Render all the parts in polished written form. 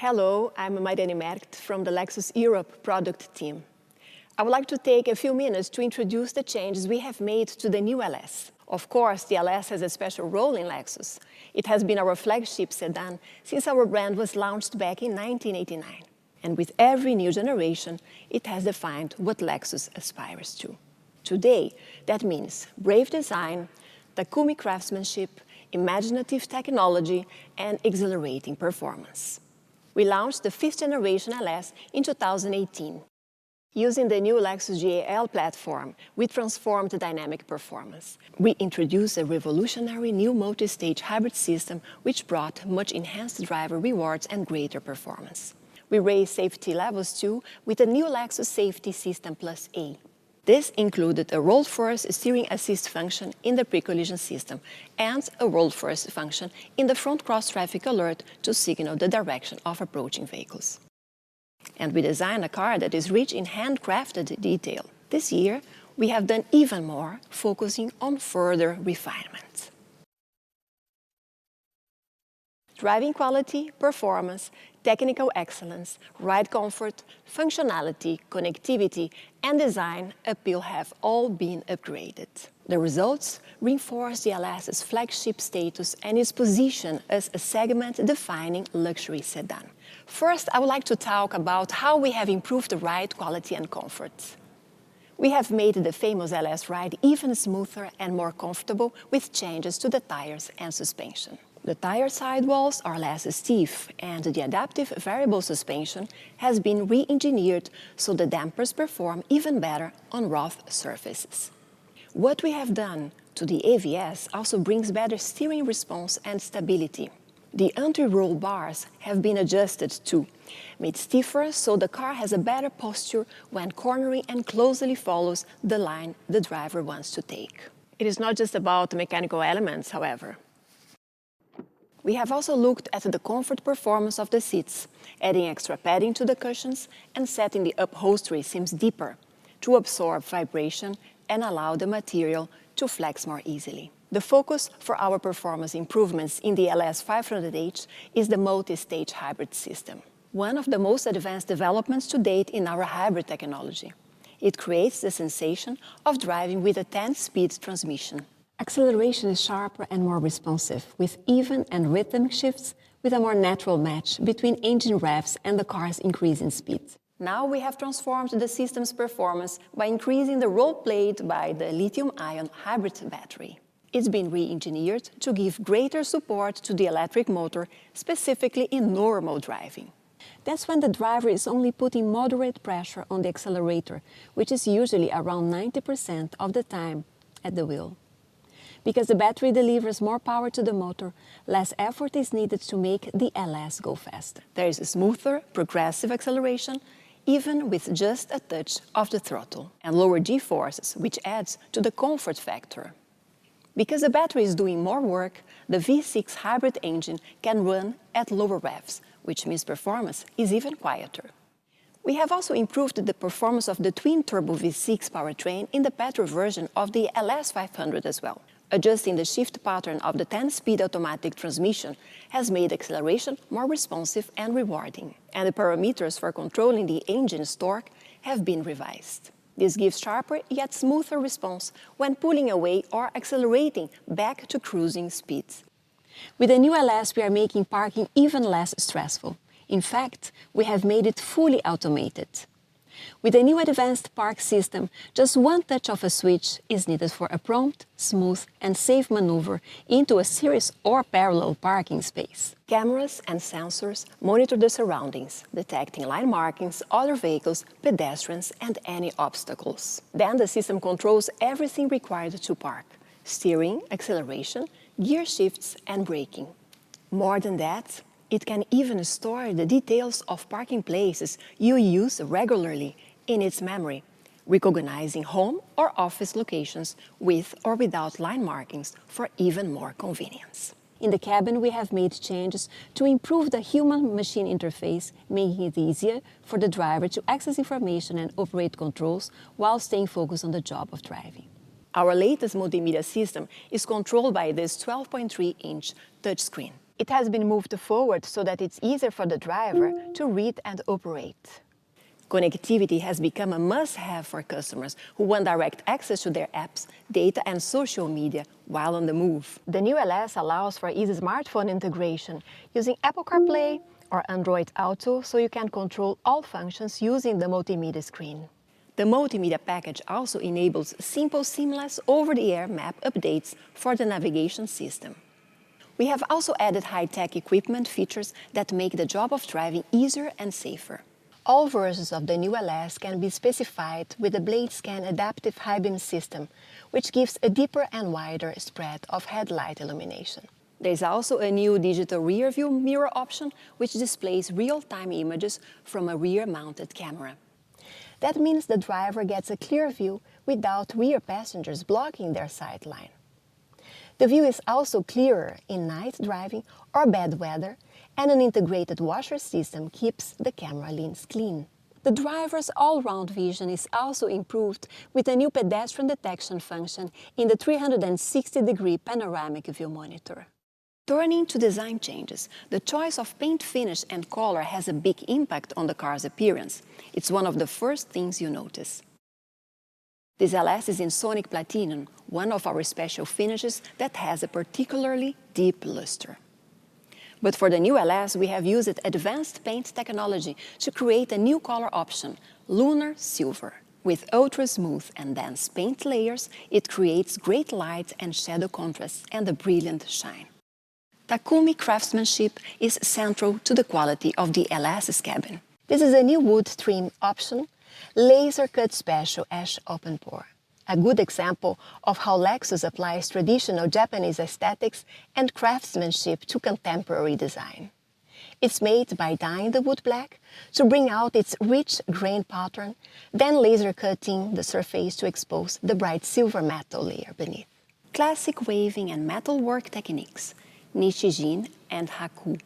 Hello, I'm Mariane Merkt from the Lexus Europe product team. I would like to take a few minutes to introduce the changes we have made to the new LS. Of course, the LS has a special role in Lexus. It has been our flagship sedan since our brand was launched back in 1989. And with every new generation, it has defined what Lexus aspires to. Today, that means brave design, Takumi craftsmanship, imaginative technology, and exhilarating performance. We launched the 5th generation LS in 2018. Using the new Lexus GAL platform, we transformed the dynamic performance. We introduced a revolutionary new multi-stage hybrid system which brought much enhanced driver rewards and greater performance. We raised safety levels too with the new Lexus Safety System Plus A. This included a roll-first steering assist function in the pre-collision system and a roll-first function in the front cross-traffic alert to signal the direction of approaching vehicles. And we designed a car that is rich in handcrafted detail. This year, we have done even more, focusing on further refinement. Driving quality, performance, technical excellence, ride comfort, functionality, connectivity, and design appeal have all been upgraded. The results reinforce the LS's flagship status and its position as a segment-defining luxury sedan. First, I would like to talk about how we have improved the ride quality and comfort. We have made the famous LS ride even smoother and more comfortable with changes to the tires and suspension. The tire sidewalls are less stiff, and the adaptive variable suspension has been re-engineered so the dampers perform even better on rough surfaces. What we have done to the AVS also brings better steering response and stability. The anti-roll bars have been adjusted to made stiffer so the car has a better posture when cornering and closely follows the line the driver wants to take. It is not just about the mechanical elements, however. We have also looked at the comfort performance of the seats, adding extra padding to the cushions and setting the upholstery seams deeper to absorb vibration and allow the material to flex more easily. The focus for our performance improvements in the LS 500h is the multi-stage hybrid system, one of the most advanced developments to date in our hybrid technology. It creates the sensation of driving with a 10-speed transmission. Acceleration is sharper and more responsive, with even and rhythmic shifts with a more natural match between engine revs and the car's increasing speed. Now we have transformed the system's performance by increasing the role played by the lithium-ion hybrid battery. It's been re-engineered to give greater support to the electric motor, specifically in normal driving. That's when the driver is only putting moderate pressure on the accelerator, which is usually around 90% of the time at the wheel. Because the battery delivers more power to the motor, less effort is needed to make the LS go faster. There is a smoother, progressive acceleration, even with just a touch of the throttle, and lower G-forces, which adds to the comfort factor. Because the battery is doing more work, the V6 hybrid engine can run at lower revs, which means performance is even quieter. We have also improved the performance of the twin-turbo V6 powertrain in the petrol version of the LS 500 as well. Adjusting the shift pattern of the 10-speed automatic transmission has made acceleration more responsive and rewarding, and the parameters for controlling the engine's torque have been revised. This gives sharper yet smoother response when pulling away or accelerating back to cruising speeds. With the new LS, we are making parking even less stressful. In fact, we have made it fully automated. With the new advanced park system, just one touch of a switch is needed for a prompt, smooth, and safe maneuver into a series or parallel parking space. Cameras and sensors monitor the surroundings, detecting line markings, other vehicles, pedestrians, and any obstacles. Then the system controls everything required to park: steering, acceleration, gear shifts, and braking. More than that, it can even store the details of parking places you use regularly in its memory, recognizing home or office locations with or without line markings for even more convenience. In the cabin, we have made changes to improve the human-machine interface, making it easier for the driver to access information and operate controls while staying focused on the job of driving. Our latest multimedia system is controlled by this 12.3-inch touchscreen. It has been moved forward so that it's easier for the driver to read and operate. Connectivity has become a must-have for customers who want direct access to their apps, data and social media while on the move. The new LS allows for easy smartphone integration using Apple CarPlay or Android Auto, so you can control all functions using the multimedia screen. The multimedia package also enables simple, seamless over-the-air map updates for the navigation system. We have also added high-tech equipment features that make the job of driving easier and safer. All versions of the new LS can be specified with the BladeScan adaptive high beam system, which gives a deeper and wider spread of headlight illumination. There is also a new digital rear view mirror option, which displays real-time images from a rear-mounted camera. That means the driver gets a clear view without rear passengers blocking their sight line. The view is also clearer in night driving or bad weather, and an integrated washer system keeps the camera lens clean. The driver's all-round vision is also improved with a new pedestrian detection function in the 360-degree panoramic view monitor. Turning to design changes, the choice of paint finish and color has a big impact on the car's appearance. It's one of the first things you notice. This LS is in Sonic Platinum, one of our special finishes that has a particularly deep luster. But for the new LS, we have used advanced paint technology to create a new color option, Lunar Silver. With ultra-smooth and dense paint layers, it creates great light and shadow contrasts and a brilliant shine. Takumi craftsmanship is central to the quality of the LS's cabin. This is a new wood trim option, laser-cut special ash open pore. A good example of how Lexus applies traditional Japanese aesthetics and craftsmanship to contemporary design. It's made by dyeing the wood black to bring out its rich grain pattern, then laser cutting the surface to expose the bright silver metal layer beneath. Classic waving and metalwork techniques, Nishijin and Haku,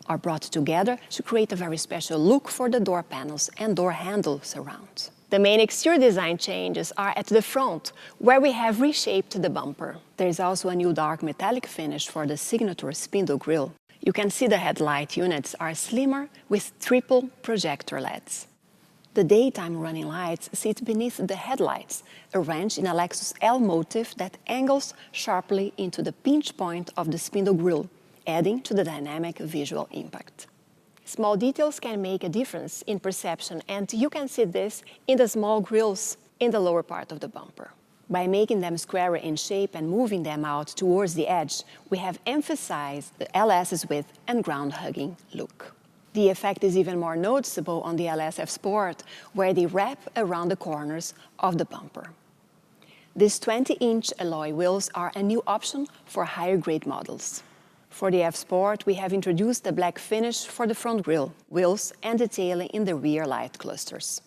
are brought together to create a very special look for the door panels and door handle surrounds. The main exterior design changes are at the front, where we have reshaped the bumper. There is also a new dark metallic finish for the signature spindle grille. You can see the headlight units are slimmer with triple projector LEDs. The daytime running lights sit beneath the headlights, arranged in a Lexus L motif that angles sharply into the pinch point of the spindle grille, adding to the dynamic visual impact. Small details can make a difference in perception, and you can see this in the small grills in the lower part of the bumper. By making them squarer in shape and moving them out towards the edge, we have emphasized the LS's width and ground-hugging look. The effect is even more noticeable on the LS F Sport, where they wrap around the corners of the bumper. These 20-inch alloy wheels are a new option for higher-grade models. For the F Sport, we have introduced a black finish for the front grille, wheels, and detailing in the rear light clusters.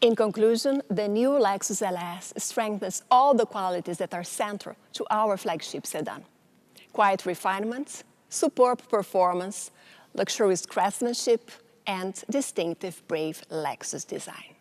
In conclusion, the new Lexus LS strengthens all the qualities that are central to our flagship sedan. Quiet refinement, superb performance, luxurious craftsmanship, and distinctive, brave Lexus design.